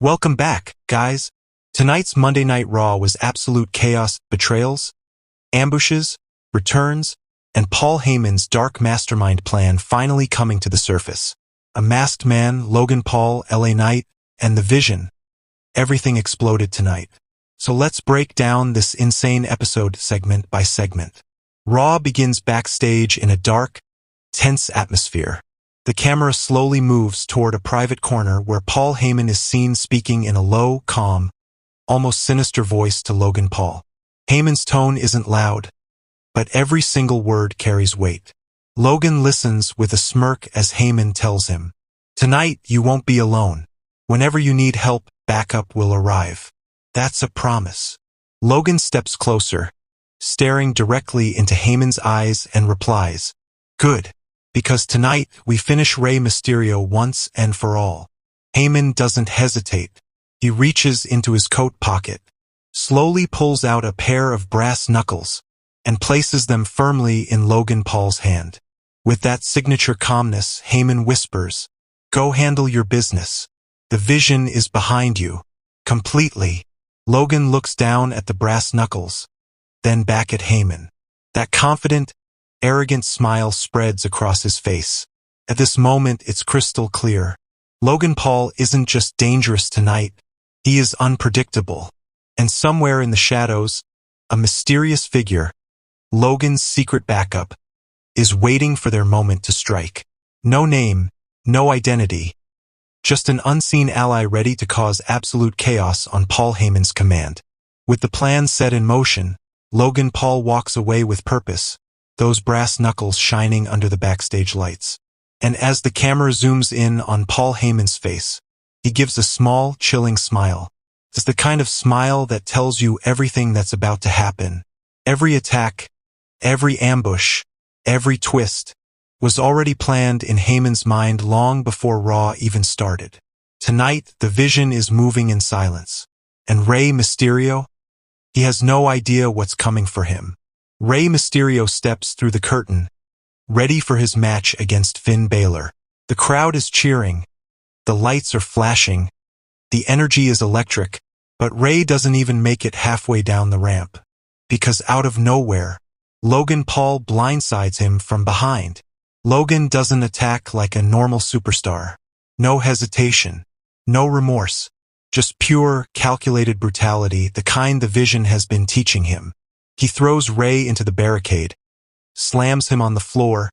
Welcome back, guys. Tonight's Monday Night Raw was absolute chaos, betrayals, ambushes, returns, and Paul Heyman's dark mastermind plan finally coming to the surface. A masked man, Logan Paul, LA Knight, and the Vision. Everything exploded tonight. So let's break down this insane episode segment by segment. Raw begins backstage in a dark, tense atmosphere. The camera slowly moves toward a private corner where Paul Heyman is seen speaking in a low, calm, almost sinister voice to Logan Paul. Heyman's tone isn't loud, but every single word carries weight. Logan listens with a smirk as Heyman tells him, "Tonight you won't be alone. Whenever you need help, backup will arrive." That's a promise. Logan steps closer, staring directly into Heyman's eyes and replies, "Good. Because tonight, we finish Rey Mysterio once and for all." Heyman doesn't hesitate. He reaches into his coat pocket, slowly pulls out a pair of brass knuckles, and places them firmly in Logan Paul's hand. With that signature calmness, Heyman whispers, "Go handle your business. The Vision is behind you. Completely." Logan looks down at the brass knuckles, then back at Heyman. That confident, arrogant smile spreads across his face. At this moment, it's crystal clear. Logan Paul isn't just dangerous tonight, he is unpredictable. And somewhere in the shadows, a mysterious figure, Logan's secret backup, is waiting for their moment to strike. No name, no identity, just an unseen ally ready to cause absolute chaos on Paul Heyman's command. With the plan set in motion, Logan Paul walks away with purpose, those brass knuckles shining under the backstage lights. And as the camera zooms in on Paul Heyman's face, he gives a small, chilling smile. It's the kind of smile that tells you everything that's about to happen. Every attack, every ambush, every twist was already planned in Heyman's mind long before Raw even started. Tonight, the Vision is moving in silence. And Rey Mysterio? He has no idea what's coming for him. Rey Mysterio steps through the curtain, ready for his match against Finn Balor. The crowd is cheering. The lights are flashing. The energy is electric, but Rey doesn't even make it halfway down the ramp. Because out of nowhere, Logan Paul blindsides him from behind. Logan doesn't attack like a normal superstar. No hesitation, no remorse, just pure, calculated brutality, the kind the Vision has been teaching him. He throws Rey into the barricade, slams him on the floor,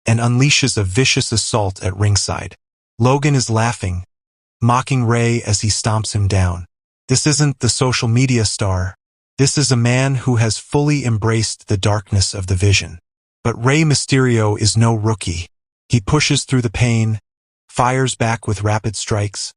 and unleashes a vicious assault at ringside. Logan is laughing, mocking Rey as he stomps him down. This isn't the social media star. This is a man who has fully embraced the darkness of the Vision. But Rey Mysterio is no rookie. He pushes through the pain, fires back with rapid strikes,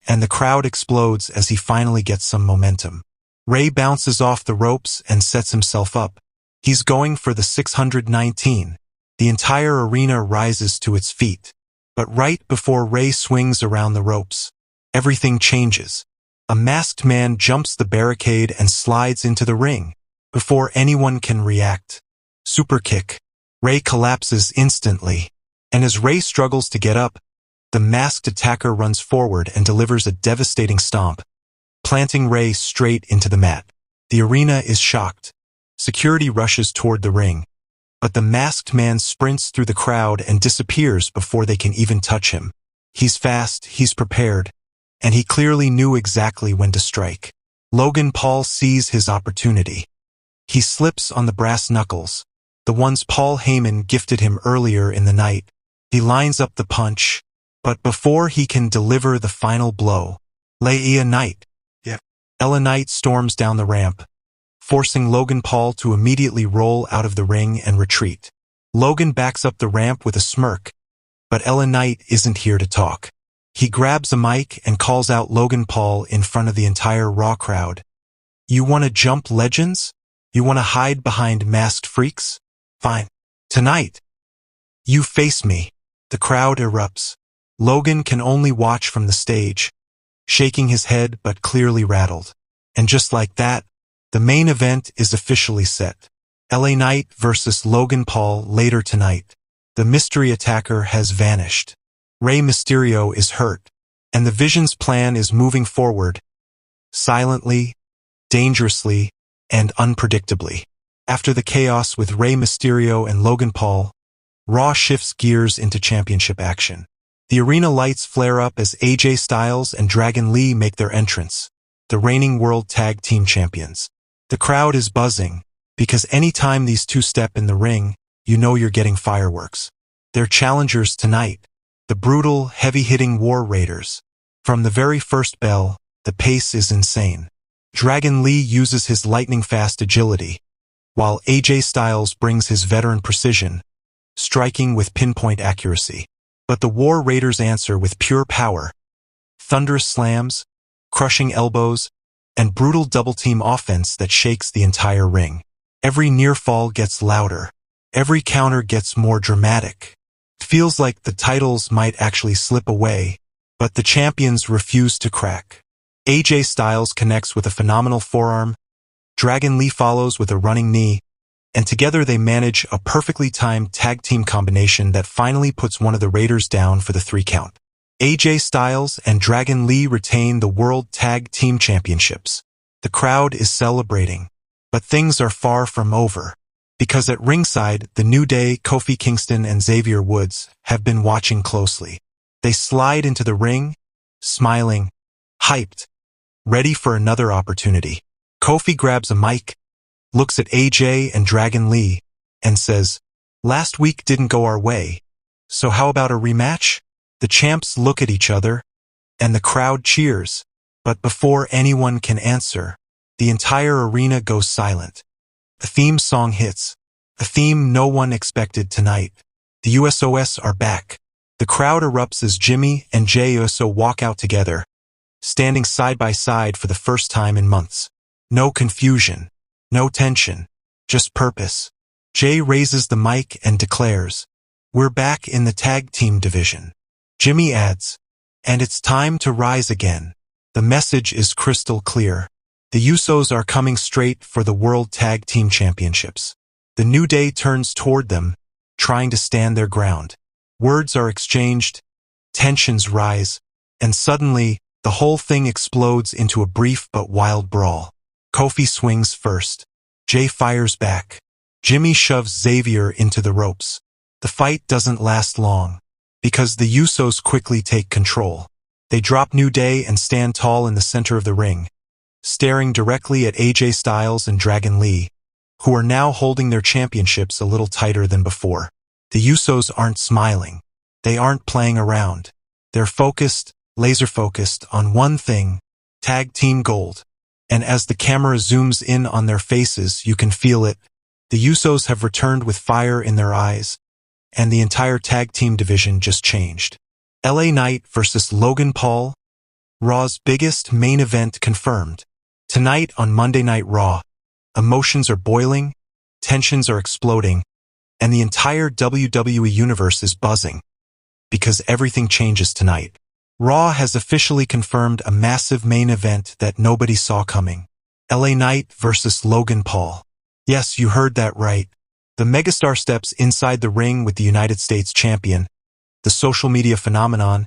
and the crowd explodes as he finally gets some momentum. Rey bounces off the ropes and sets himself up. He's going for the 619. The entire arena rises to its feet. But right before Rey swings around the ropes, everything changes. A masked man jumps the barricade and slides into the ring. Before anyone can react, super kick. Rey collapses instantly. And as Rey struggles to get up, the masked attacker runs forward and delivers a devastating stomp, planting Rey straight into the mat. The arena is shocked. Security rushes toward the ring, but the masked man sprints through the crowd and disappears before they can even touch him. He's fast, he's prepared, and he clearly knew exactly when to strike. Logan Paul sees his opportunity. He slips on the brass knuckles, the ones Paul Heyman gifted him earlier in the night. He lines up the punch, but before he can deliver the final blow, LA Knight storms down the ramp, forcing Logan Paul to immediately roll out of the ring and retreat. Logan backs up the ramp with a smirk, but LA Knight isn't here to talk. He grabs a mic and calls out Logan Paul in front of the entire Raw crowd. "You want to jump legends? You want to hide behind masked freaks? Fine. Tonight, you face me." The crowd erupts. Logan can only watch from the stage, shaking his head but clearly rattled. And just like that, the main event is officially set. LA Knight versus Logan Paul later tonight. The mystery attacker has vanished. Rey Mysterio is hurt, And the Vision's plan is moving forward, silently, dangerously, and unpredictably. After the chaos with Rey Mysterio and Logan Paul, Raw shifts gears into championship action. The arena lights flare up as AJ Styles and Dragon Lee make their entrance, the reigning World Tag Team Champions. The crowd is buzzing, because anytime these two step in the ring, you know you're getting fireworks. Their challengers tonight, the brutal, heavy-hitting War Raiders. From the very first bell, the pace is insane. Dragon Lee uses his lightning-fast agility, while AJ Styles brings his veteran precision, striking with pinpoint accuracy. But the War Raiders answer with pure power, thunderous slams, crushing elbows, and brutal double-team offense that shakes the entire ring. Every near fall gets louder. Every counter gets more dramatic. It feels like the titles might actually slip away, but the champions refuse to crack. AJ Styles connects with a phenomenal forearm, Dragon Lee follows with a running knee, and together they manage a perfectly timed tag team combination that finally puts one of the Raiders down for the 3 count. AJ Styles and Dragon Lee retain the World Tag Team Championships. The crowd is celebrating, but things are far from over, because at ringside, the New Day, Kofi Kingston, and Xavier Woods have been watching closely. They slide into the ring, smiling, hyped, ready for another opportunity. Kofi grabs a mic, looks at AJ and Dragon Lee, and says, "Last week didn't go our way, so how about a rematch?" The champs look at each other, and the crowd cheers, but before anyone can answer, the entire arena goes silent. A theme song hits, a theme no one expected tonight. The USOS are back. The crowd erupts as Jimmy and Jey Uso walk out together, standing side by side for the first time in months. No confusion, no tension, just purpose. Jey raises the mic and declares, "We're back in the tag team division." Jimmy adds, "And it's time to rise again." The message is crystal clear. The Usos are coming straight for the World Tag Team Championships. The New Day turns toward them, trying to stand their ground. Words are exchanged, tensions rise, and suddenly, the whole thing explodes into a brief but wild brawl. Kofi swings first. Jey fires back. Jimmy shoves Xavier into the ropes. The fight doesn't last long, because the Usos quickly take control. They drop New Day and stand tall in the center of the ring, staring directly at AJ Styles and Dragon Lee, who are now holding their championships a little tighter than before. The Usos aren't smiling. They aren't playing around. They're focused, laser-focused on one thing, tag team gold. And as the camera zooms in on their faces, you can feel it. The Usos have returned with fire in their eyes, and the entire tag team division just changed. LA Knight versus Logan Paul, Raw's biggest main event confirmed. Tonight on Monday Night Raw, emotions are boiling, tensions are exploding, and the entire WWE universe is buzzing. Because everything changes tonight. Raw has officially confirmed a massive main event that nobody saw coming. LA Knight versus Logan Paul. Yes, you heard that right. The megastar steps inside the ring with the United States champion, the social media phenomenon,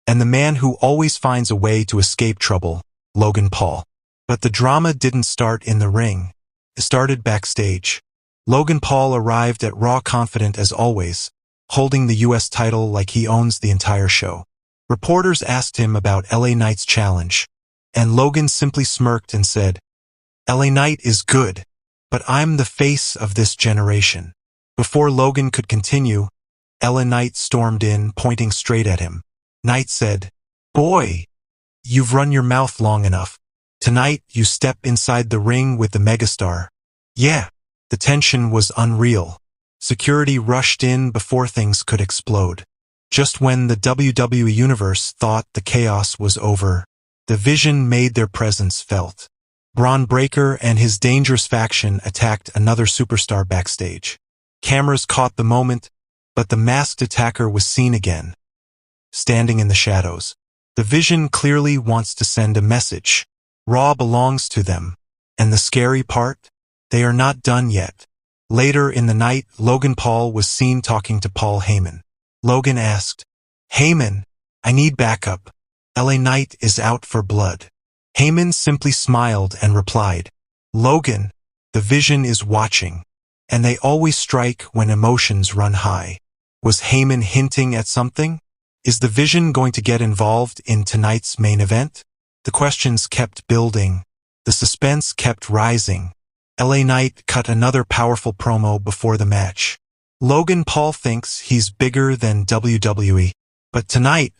and the man who always finds a way to escape trouble, Logan Paul. But the drama didn't start in the ring. It started backstage. Logan Paul arrived at Raw confident as always, holding the US title like he owns the entire show. Reporters asked him about LA Knight's challenge, and Logan simply smirked and said, "LA Knight is good, but I'm the face of this generation." Before Logan could continue, LA Knight stormed in, pointing straight at him. Knight said, "Boy, you've run your mouth long enough. Tonight you step inside the ring with the megastar." Yeah, the tension was unreal. Security rushed in before things could explode. Just when the WWE Universe thought the chaos was over, the Vision made their presence felt. Bron Breakker and his dangerous faction attacked another superstar backstage. Cameras caught the moment, but the masked attacker was seen again, standing in the shadows. The Vision clearly wants to send a message. Raw belongs to them. And the scary part? They are not done yet. Later in the night, Logan Paul was seen talking to Paul Heyman. Logan asked, "Heyman, I need backup. LA Knight is out for blood. Heyman simply smiled and replied, Logan, the Vision is watching, and they always strike when emotions run high. Was Heyman hinting at something? Is the Vision going to get involved in tonight's main event? The questions kept building. The suspense kept rising. LA Knight cut another powerful promo before the match. Logan Paul thinks he's bigger than WWE, but tonight,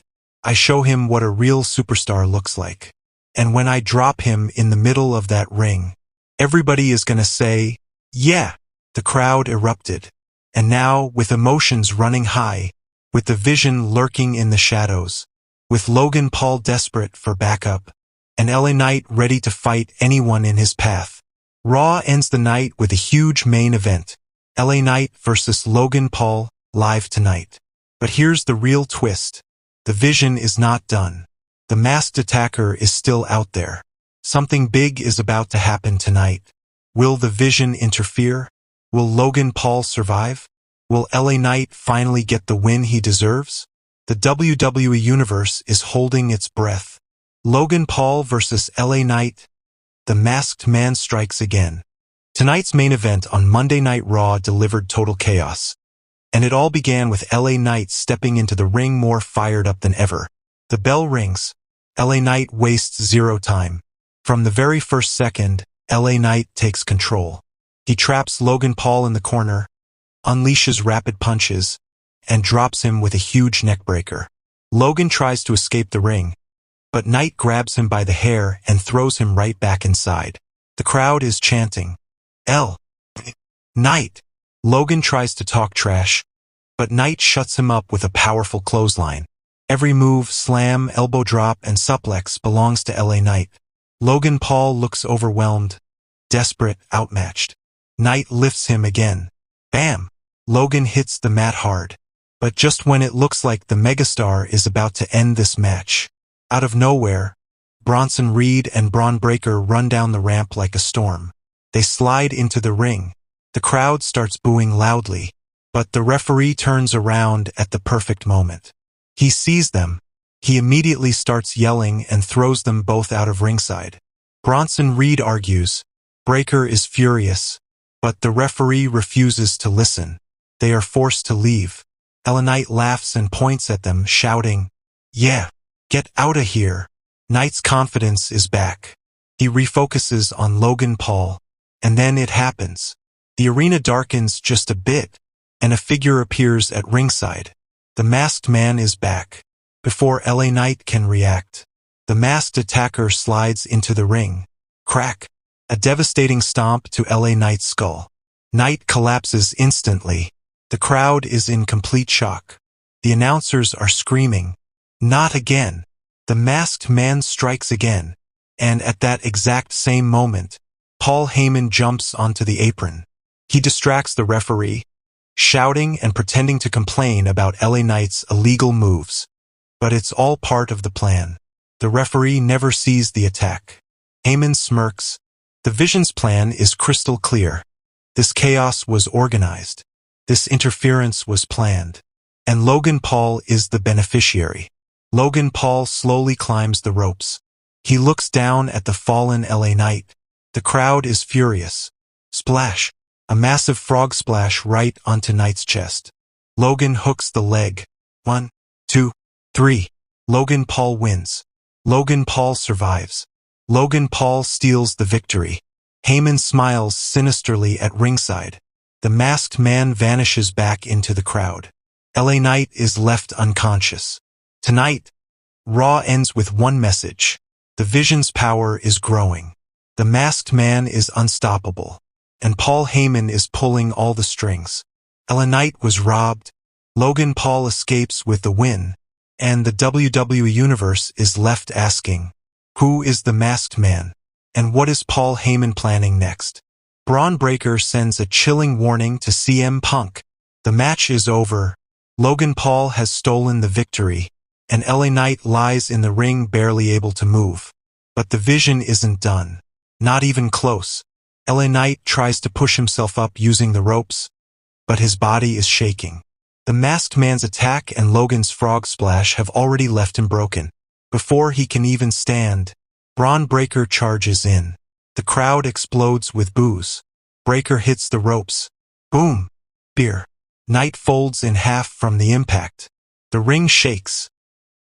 I show him what a real superstar looks like. And when I drop him in the middle of that ring, everybody is gonna say, yeah. The crowd erupted. And now, with emotions running high, with the Vision lurking in the shadows, with Logan Paul desperate for backup, and LA Knight ready to fight anyone in his path, Raw ends the night with a huge main event. LA Knight versus Logan Paul, live tonight. But here's the real twist. The Vision is not done. The masked attacker is still out there. Something big is about to happen tonight. Will the Vision interfere? Will Logan Paul survive? Will LA Knight finally get the win he deserves? The WWE Universe is holding its breath. Logan Paul versus LA Knight. The masked man strikes again. Tonight's main event on Monday Night Raw delivered total chaos. And it all began with LA Knight stepping into the ring more fired up than ever. The bell rings. LA Knight wastes zero time. From the very first second, LA Knight takes control. He traps Logan Paul in the corner, unleashes rapid punches, and drops him with a huge neckbreaker. Logan tries to escape the ring, but Knight grabs him by the hair and throws him right back inside. The crowd is chanting, L. Knight. Logan tries to talk trash, but Knight shuts him up with a powerful clothesline. Every move, slam, elbow drop, and suplex belongs to LA Knight. Logan Paul looks overwhelmed, desperate, outmatched. Knight lifts him again. Bam! Logan hits the mat hard. But just when it looks like the megastar is about to end this match, out of nowhere, Bronson Reed and Braun Breaker run down the ramp like a storm. They slide into the ring. The crowd starts booing loudly, but the referee turns around at the perfect moment. He sees them. He immediately starts yelling and throws them both out of ringside. Bronson Reed argues. Breaker is furious, but the referee refuses to listen. They are forced to leave. LA Knight laughs and points at them, shouting, yeah, get out of here. Knight's confidence is back. He refocuses on Logan Paul, and then it happens. The arena darkens just a bit, and a figure appears at ringside. The masked man is back. Before LA Knight can react, the masked attacker slides into the ring. Crack! A devastating stomp to LA Knight's skull. Knight collapses instantly. The crowd is in complete shock. The announcers are screaming, not again. The masked man strikes again. And at that exact same moment, Paul Heyman jumps onto the apron. He distracts the referee, shouting and pretending to complain about LA Knight's illegal moves. But it's all part of the plan. The referee never sees the attack. Heyman smirks. The Vision's plan is crystal clear. This chaos was organized. This interference was planned. And Logan Paul is the beneficiary. Logan Paul slowly climbs the ropes. He looks down at the fallen LA Knight. The crowd is furious. Splash! A massive frog splash right onto Knight's chest. Logan hooks the leg. 1, 2, 3. Logan Paul wins. Logan Paul survives. Logan Paul steals the victory. Heyman smiles sinisterly at ringside. The masked man vanishes back into the crowd. LA Knight is left unconscious. Tonight, Raw ends with one message. The Vision's power is growing. The masked man is unstoppable. And Paul Heyman is pulling all the strings. LA Knight was robbed. Logan Paul escapes with the win. And the WWE Universe is left asking, who is the masked man? And what is Paul Heyman planning next? Braun Breaker sends a chilling warning to CM Punk. The match is over. Logan Paul has stolen the victory. And LA Knight lies in the ring barely able to move. But the Vision isn't done. Not even close. LA Knight tries to push himself up using the ropes, but his body is shaking. The masked man's attack and Logan's frog splash have already left him broken. Before he can even stand, Bron Breakker charges in. The crowd explodes with boos. Breakker hits the ropes. Boom! Beer. Knight folds in half from the impact. The ring shakes.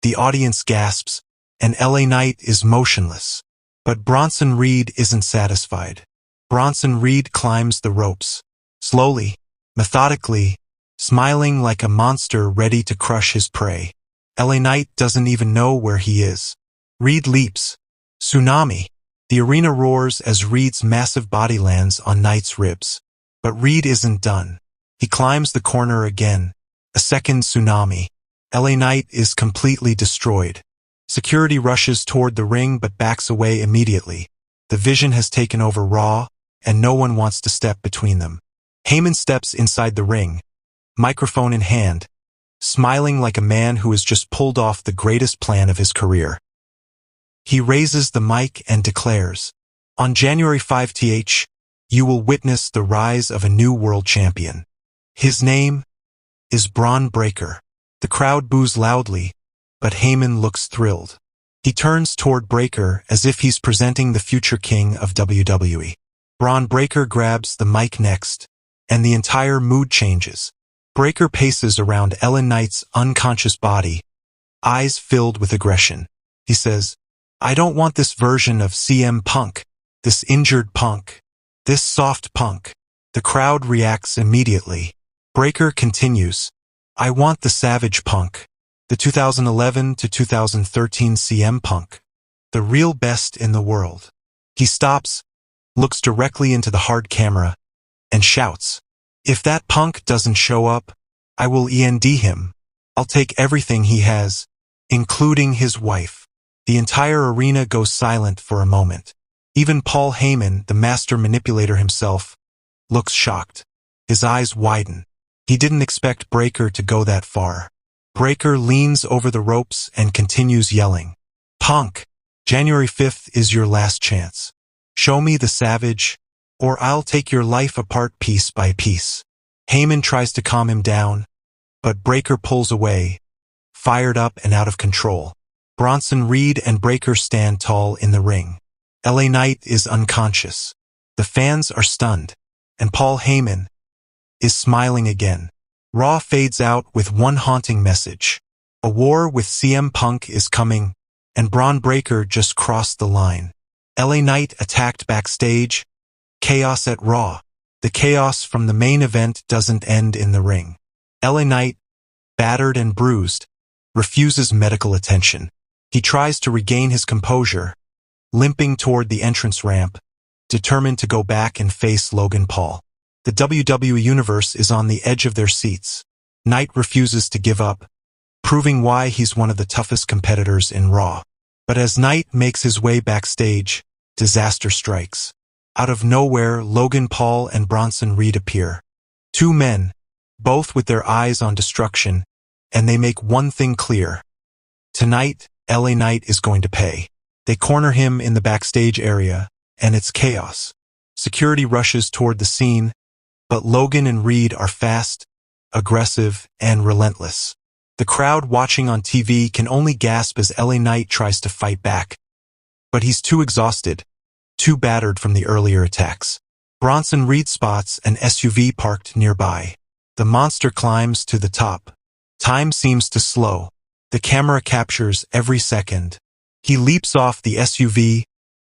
The audience gasps, and LA Knight is motionless. But Bronson Reed isn't satisfied. Bronson Reed climbs the ropes. Slowly, methodically, smiling like a monster ready to crush his prey. LA Knight doesn't even know where he is. Reed leaps. Tsunami. The arena roars as Reed's massive body lands on Knight's ribs. But Reed isn't done. He climbs the corner again. A second tsunami. LA Knight is completely destroyed. Security rushes toward the ring but backs away immediately. The Vision has taken over Raw, and no one wants to step between them. Heyman steps inside the ring, microphone in hand, smiling like a man who has just pulled off the greatest plan of his career. He raises the mic and declares, "On January 5th, you will witness the rise of a new world champion. His name is Bron Breakker." The crowd boos loudly, but Heyman looks thrilled. He turns toward Breakker as if he's presenting the future king of WWE. Bron Breakker grabs the mic next, and the entire mood changes. Breakker paces around LA Knight's unconscious body, eyes filled with aggression. He says, "I don't want this version of CM Punk, this injured Punk, this soft Punk." The crowd reacts immediately. Breakker continues, "I want the savage Punk, the 2011 to 2013 CM Punk, the real best in the world." He stops, looks directly into the hard camera, and shouts, "If that Punk doesn't show up, I will end him. I'll take everything he has, including his wife." The entire arena goes silent for a moment. Even Paul Heyman, the master manipulator himself, looks shocked. His eyes widen. He didn't expect Breakker to go that far. Breakker leans over the ropes and continues yelling, "Punk, January 5th is your last chance. Show me the savage, or I'll take your life apart piece by piece." Heyman tries to calm him down, but Breakker pulls away, fired up and out of control. Bronson Reed and Breakker stand tall in the ring. LA Knight is unconscious. The fans are stunned, and Paul Heyman is smiling again. Raw fades out with one haunting message. A war with CM Punk is coming, and Bron Breakker just crossed the line. LA Knight attacked backstage. Chaos at Raw. The chaos from the main event doesn't end in the ring. LA Knight, battered and bruised, refuses medical attention. He tries to regain his composure, limping toward the entrance ramp, determined to go back and face Logan Paul. The WWE Universe is on the edge of their seats. Knight refuses to give up, proving why he's one of the toughest competitors in Raw. But as Knight makes his way backstage, disaster strikes. Out of nowhere, Logan Paul and Bronson Reed appear. Two men, both with their eyes on destruction, and they make one thing clear. Tonight, LA Knight is going to pay. They corner him in the backstage area, and it's chaos. Security rushes toward the scene, but Logan and Reed are fast, aggressive, and relentless. The crowd watching on TV can only gasp as LA Knight tries to fight back. But he's too exhausted, too battered from the earlier attacks. Bronson Reed spots an SUV parked nearby. The monster climbs to the top. Time seems to slow. The camera captures every second. He leaps off the SUV.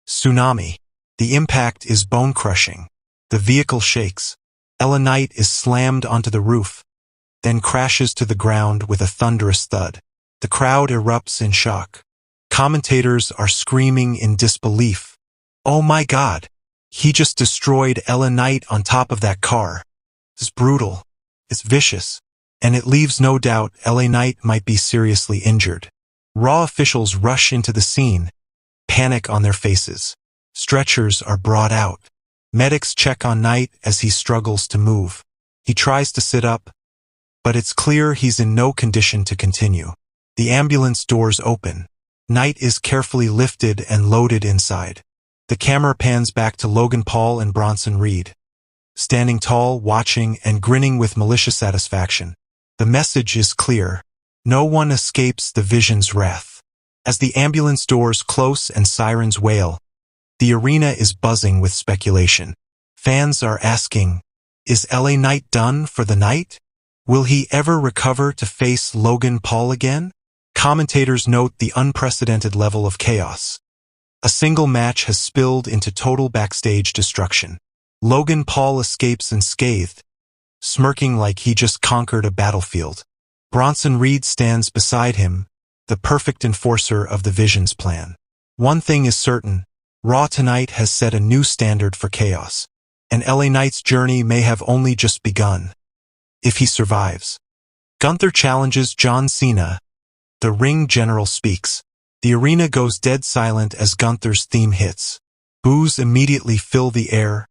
Tsunami. The impact is bone-crushing. The vehicle shakes. LA Knight is slammed onto the roof, then crashes to the ground with a thunderous thud. The crowd erupts in shock. Commentators are screaming in disbelief. "Oh my God! He just destroyed LA Knight on top of that car. It's brutal. It's vicious. And it leaves no doubt LA Knight might be seriously injured." Raw officials rush into the scene, panic on their faces. Stretchers are brought out. Medics check on Knight as he struggles to move. He tries to sit up, but it's clear he's in no condition to continue. The ambulance doors open. Knight is carefully lifted and loaded inside. The camera pans back to Logan Paul and Bronson Reed, standing tall, watching, and grinning with malicious satisfaction. The message is clear. No one escapes the Vision's wrath. As the ambulance doors close and sirens wail, the arena is buzzing with speculation. Fans are asking, is LA Knight done for the night? Will he ever recover to face Logan Paul again? Commentators note the unprecedented level of chaos. A single match has spilled into total backstage destruction. Logan Paul escapes unscathed, smirking like he just conquered a battlefield. Bronson Reed stands beside him, the perfect enforcer of the Vision's plan. One thing is certain, Raw tonight has set a new standard for chaos, and LA Knight's journey may have only just begun. If he survives. Gunther challenges John Cena. The ring general speaks. The arena goes dead silent as Gunther's theme hits. Boos immediately fill the air,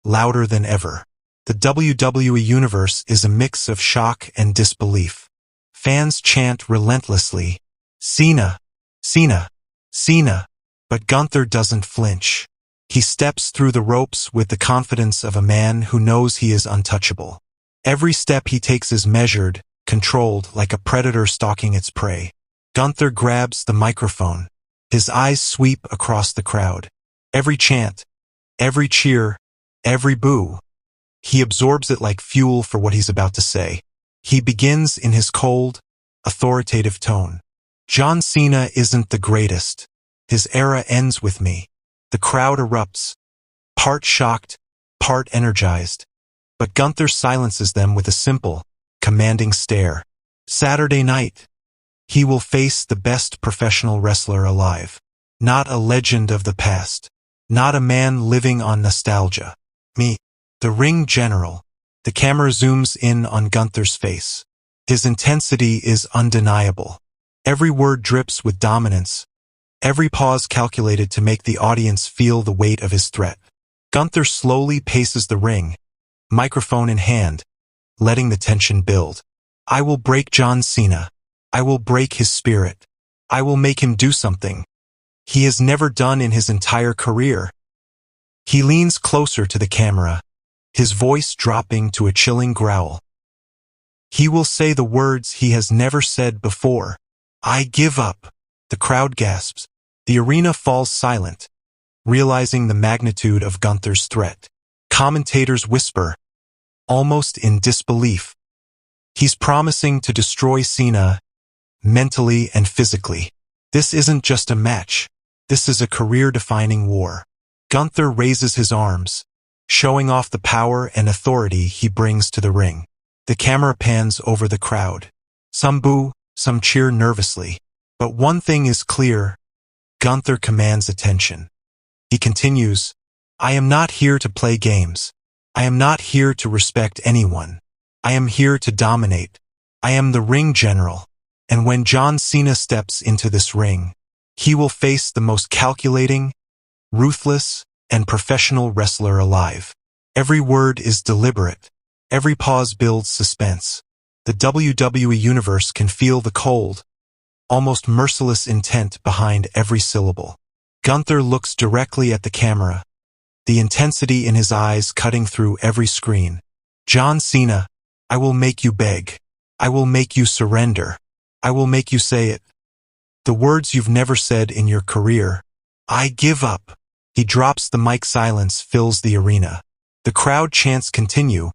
louder than ever. The WWE Universe is a mix of shock and disbelief. Fans chant relentlessly, Cena, Cena, Cena, but Gunther doesn't flinch. He steps through the ropes with the confidence of a man who knows he is untouchable. Every step he takes is measured, controlled like a predator stalking its prey. Gunther grabs the microphone. His eyes sweep across the crowd. Every chant, every cheer, every boo. He absorbs it like fuel for what he's about to say. He begins in his cold, authoritative tone. John Cena isn't the greatest. His era ends with me. The crowd erupts, part shocked, part energized. But Gunther silences them with a simple, commanding stare. Saturday night. He will face the best professional wrestler alive. Not a legend of the past. Not a man living on nostalgia. Me. The ring general. The camera zooms in on Gunther's face. His intensity is undeniable. Every word drips with dominance. Every pause calculated to make the audience feel the weight of his threat. Gunther slowly paces the ring, microphone in hand, letting the tension build. I will break John Cena. I will break his spirit. I will make him do something he has never done in his entire career. He leans closer to the camera, his voice dropping to a chilling growl. He will say the words he has never said before. I give up. The crowd gasps. The arena falls silent, realizing the magnitude of Gunther's threat. Commentators whisper, almost in disbelief. He's promising to destroy Cena, mentally and physically. This isn't just a match. This is a career-defining war. Gunther raises his arms, showing off the power and authority he brings to the ring. The camera pans over the crowd. Some boo, some cheer nervously. But one thing is clear. Gunther commands attention. He continues, I am not here to play games. I am not here to respect anyone. I am here to dominate. I am the ring general. And when John Cena steps into this ring, he will face the most calculating, ruthless, and professional wrestler alive. Every word is deliberate. Every pause builds suspense. The WWE Universe can feel the cold, almost merciless intent behind every syllable. Gunther looks directly at the camera, the intensity in his eyes cutting through every screen. John Cena, I will make you beg. I will make you surrender. I will make you say it. The words you've never said in your career. I give up. He drops the mic. Silence fills the arena. The crowd chants continue,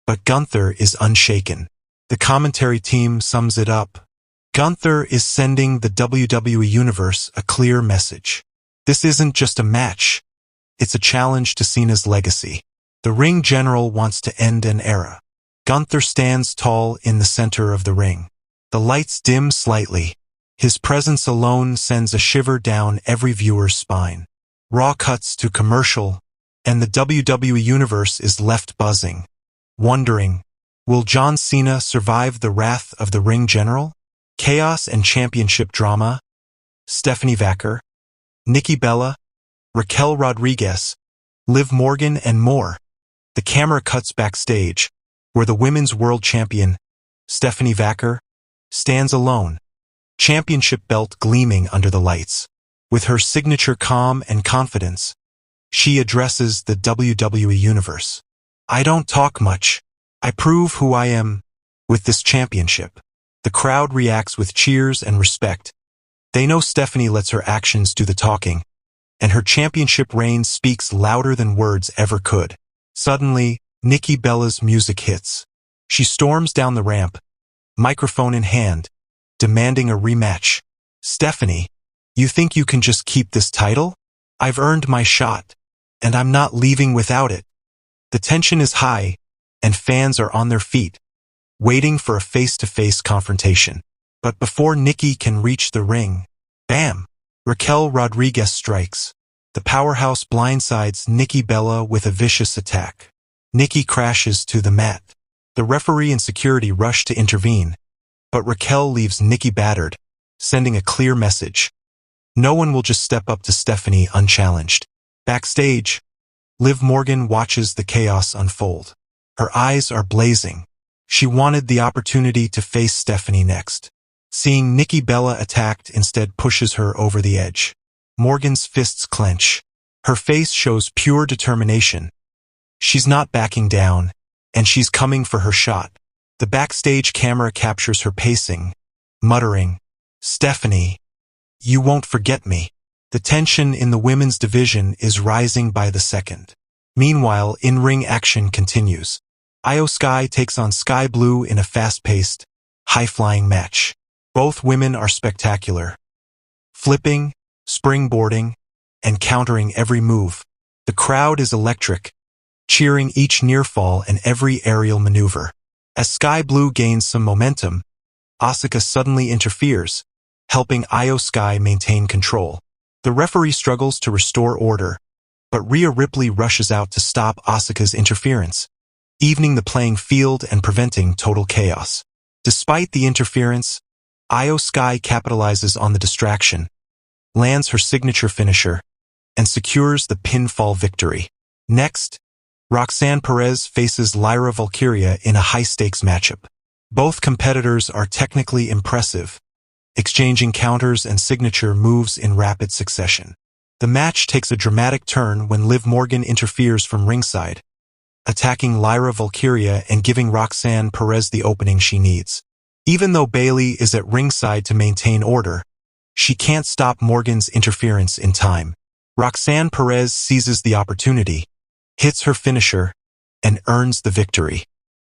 but Gunther is unshaken. The commentary team sums it up. Gunther is sending the WWE Universe a clear message. This isn't just a match. It's a challenge to Cena's legacy. The ring general wants to end an era. Gunther stands tall in the center of the ring. The lights dim slightly. His presence alone sends a shiver down every viewer's spine. Raw cuts to commercial, and the WWE Universe is left buzzing, wondering, will John Cena survive the wrath of the ring general? Chaos and championship drama. Stephanie Vaquer, Nikki Bella, Raquel Rodriguez, Liv Morgan, and more. The camera cuts backstage, where the women's world champion, Stephanie Vaquer, stands alone, championship belt gleaming under the lights. With her signature calm and confidence, she addresses the WWE Universe. I don't talk much. I prove who I am with this championship. The crowd reacts with cheers and respect. They know Stephanie lets her actions do the talking, and her championship reign speaks louder than words ever could. Suddenly, Nikki Bella's music hits. She storms down the ramp, microphone in hand, demanding a rematch. Stephanie, you think you can just keep this title? I've earned my shot, and I'm not leaving without it. The tension is high, and fans are on their feet, waiting for a face-to-face confrontation. But before Nikki can reach the ring, bam! Raquel Rodriguez strikes. The powerhouse blindsides Nikki Bella with a vicious attack. Nikki crashes to the mat. The referee and security rush to intervene, but Raquel leaves Nikki battered, sending a clear message. No one will just step up to Stephanie unchallenged. Backstage, Liv Morgan watches the chaos unfold. Her eyes are blazing. She wanted the opportunity to face Stephanie next. Seeing Nikki Bella attacked instead pushes her over the edge. Morgan's fists clench. Her face shows pure determination. She's not backing down, and she's coming for her shot. The backstage camera captures her pacing, muttering, "Stephanie, you won't forget me." The tension in the women's division is rising by the second. Meanwhile, in-ring action continues. Io Sky takes on Sky Blue in a fast-paced, high-flying match. Both women are spectacular, flipping, springboarding, and countering every move. The crowd is electric, cheering each near-fall and every aerial maneuver. As Sky Blue gains some momentum, Asuka suddenly interferes, helping Io Sky maintain control. The referee struggles to restore order, but Rhea Ripley rushes out to stop Asuka's interference, evening the playing field and preventing total chaos. Despite the interference, Io Sky capitalizes on the distraction, lands her signature finisher, and secures the pinfall victory. Next, Roxanne Perez faces Lyra Valkyria in a high-stakes matchup. Both competitors are technically impressive, exchanging counters and signature moves in rapid succession. The match takes a dramatic turn when Liv Morgan interferes from ringside, attacking Lyra Valkyria and giving Roxanne Perez the opening she needs. Even though Bayley is at ringside to maintain order, she can't stop Morgan's interference in time. Roxanne Perez seizes the opportunity, hits her finisher, and earns the victory.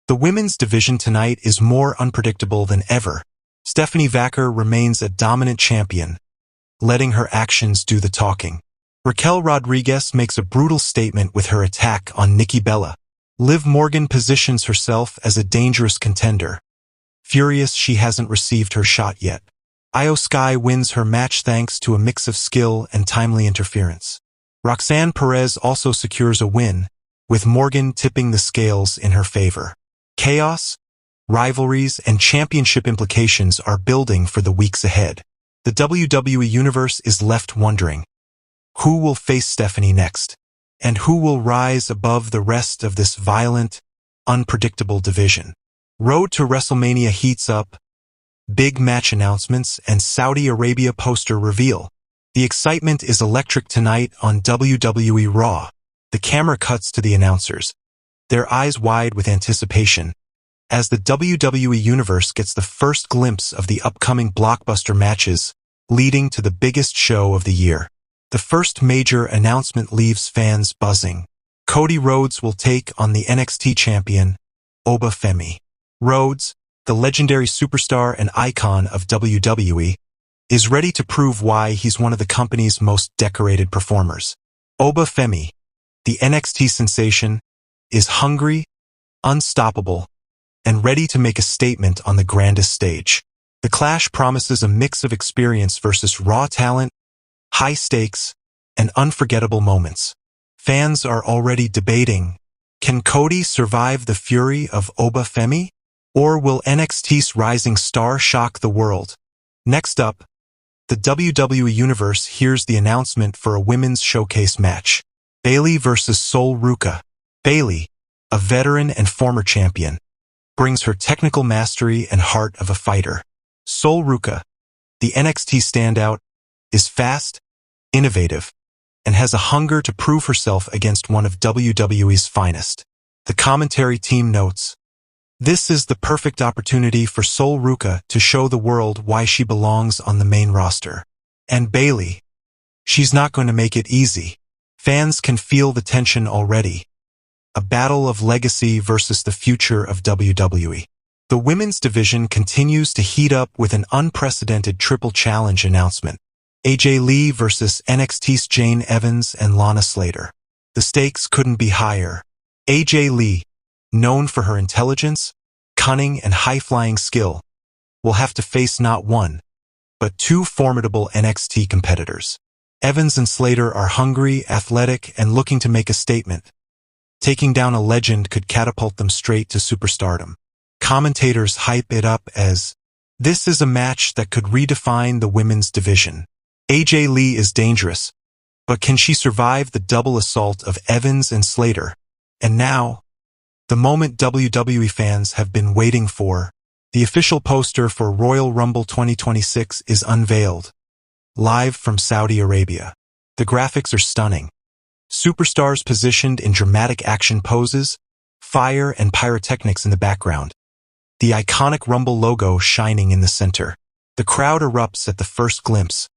The women's division tonight is more unpredictable than ever. Stephanie Vaquer remains a dominant champion, letting her actions do the talking. Raquel Rodriguez makes a brutal statement with her attack on Nikki Bella. Liv Morgan positions herself as a dangerous contender, furious she hasn't received her shot yet. Io Sky wins her match thanks to a mix of skill and timely interference. Roxanne Perez also secures a win, with Morgan tipping the scales in her favor. Chaos, rivalries, and championship implications are building for the weeks ahead. The WWE Universe is left wondering, who will face Stephanie next? And who will rise above the rest of this violent, unpredictable division? Road to WrestleMania heats up, big match announcements, and Saudi Arabia poster reveal. The excitement is electric tonight on WWE Raw. The camera cuts to the announcers, their eyes wide with anticipation, as the WWE Universe gets the first glimpse of the upcoming blockbuster matches leading to the biggest show of the year. The first major announcement leaves fans buzzing. Cody Rhodes will take on the NXT champion, Oba Femi. Rhodes, the legendary superstar and icon of WWE, is ready to prove why he's one of the company's most decorated performers. Oba Femi, the NXT sensation, is hungry, unstoppable, and ready to make a statement on the grandest stage. The clash promises a mix of experience versus raw talent, high stakes, and unforgettable moments. Fans are already debating, can Cody survive the fury of Oba Femi? Or will NXT's rising star shock the world? Next up, the WWE Universe hears the announcement for a women's showcase match. Bayley versus Sol Ruca. Bayley, a veteran and former champion, brings her technical mastery and heart of a fighter. Sol Ruca, the NXT standout, is fast, innovative, and has a hunger to prove herself against one of WWE's finest. The commentary team notes, this is the perfect opportunity for Sol Ruca to show the world why she belongs on the main roster. And Bayley. She's not going to make it easy. Fans can feel the tension already. A battle of legacy versus the future of WWE. The women's division continues to heat up with an unprecedented triple challenge announcement. AJ Lee versus NXT's Jane Evans and Lana Slater. The stakes couldn't be higher. AJ Lee, known for her intelligence, cunning, and high-flying skill, will have to face not one, but two formidable NXT competitors. Evans and Slater are hungry, athletic, and looking to make a statement. Taking down a legend could catapult them straight to superstardom. Commentators hype it up as, this is a match that could redefine the women's division. AJ Lee is dangerous, but can she survive the double assault of Evans and Slater? And now, the moment WWE fans have been waiting for, the official poster for Royal Rumble 2026 is unveiled. Live from Saudi Arabia. The graphics are stunning. Superstars positioned in dramatic action poses, fire and pyrotechnics in the background. The iconic Rumble logo shining in the center. The crowd erupts at the first glimpse.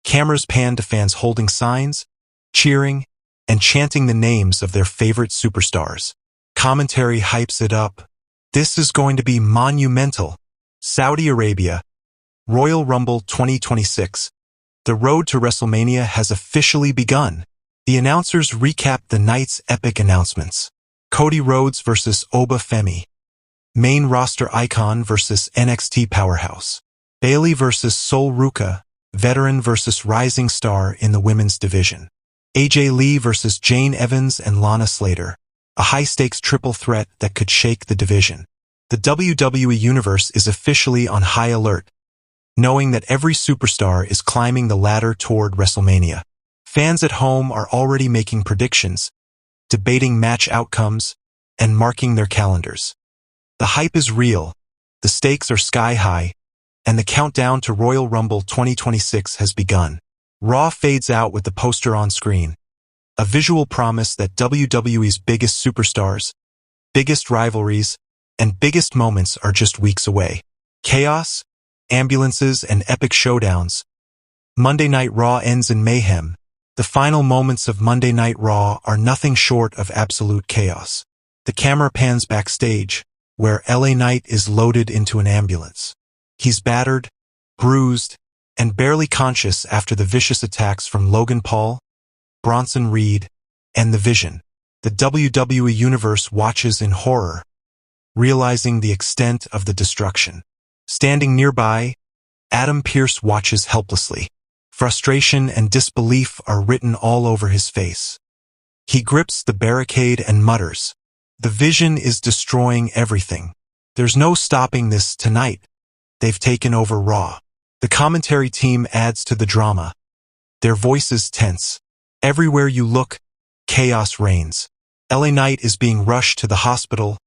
Cameras pan to fans holding signs, cheering, and chanting the names of their favorite superstars. Commentary hypes it up. This is going to be monumental. Saudi Arabia. Royal Rumble 2026. The road to WrestleMania has officially begun. The announcers recap the night's epic announcements. Cody Rhodes versus Oba Femi. Main roster icon versus NXT powerhouse. Bayley versus Sol Ruka, veteran versus rising star in the women's division. AJ Lee versus Jane Evans and Lana Slater. A high-stakes triple threat that could shake the division. The WWE Universe is officially on high alert, knowing that every superstar is climbing the ladder toward WrestleMania. Fans at home are already making predictions, debating match outcomes, and marking their calendars. The hype is real, the stakes are sky high, and the countdown to Royal Rumble 2026 has begun. Raw fades out with the poster on screen, a visual promise that WWE's biggest superstars, biggest rivalries, and biggest moments are just weeks away. Chaos, ambulances, and epic showdowns. Monday Night Raw ends in mayhem. The final moments of Monday Night Raw are nothing short of absolute chaos. The camera pans backstage, where LA Knight is loaded into an ambulance. He's battered, bruised, and barely conscious after the vicious attacks from Logan Paul, Bronson Reed, and the Vision. The WWE Universe watches in horror, realizing the extent of the destruction. Standing nearby, Adam Pearce watches helplessly. Frustration and disbelief are written all over his face. He grips the barricade and mutters, "The Vision is destroying everything. There's no stopping this tonight. They've taken over Raw." The commentary team adds to the drama. Their voices tense. Everywhere you look, chaos reigns. LA Knight is being rushed to the hospital.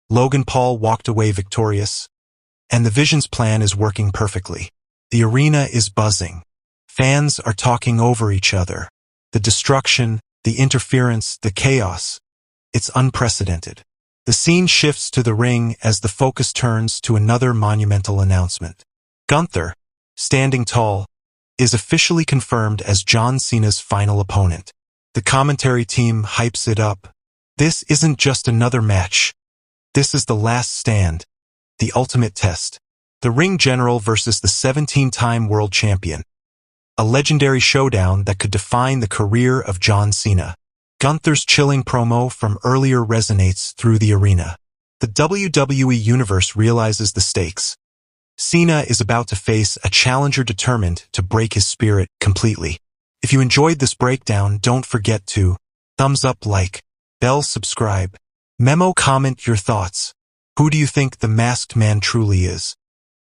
Logan Paul walked away victorious. And the Vision's plan is working perfectly. The arena is buzzing. Fans are talking over each other. The destruction, the interference, the chaos. It's unprecedented. The scene shifts to the ring as the focus turns to another monumental announcement. Gunther, standing tall, is officially confirmed as John Cena's final opponent. The commentary team hypes it up. This isn't just another match. This is the last stand, the ultimate test. The ring general versus the 17-time world champion. A legendary showdown that could define the career of John Cena. Gunther's chilling promo from earlier resonates through the arena. The WWE Universe realizes the stakes. Cena is about to face a challenger determined to break his spirit completely. If you enjoyed this breakdown, don't forget to thumbs up, like, bell, subscribe, memo, comment your thoughts. Who do you think the Masked Man truly is?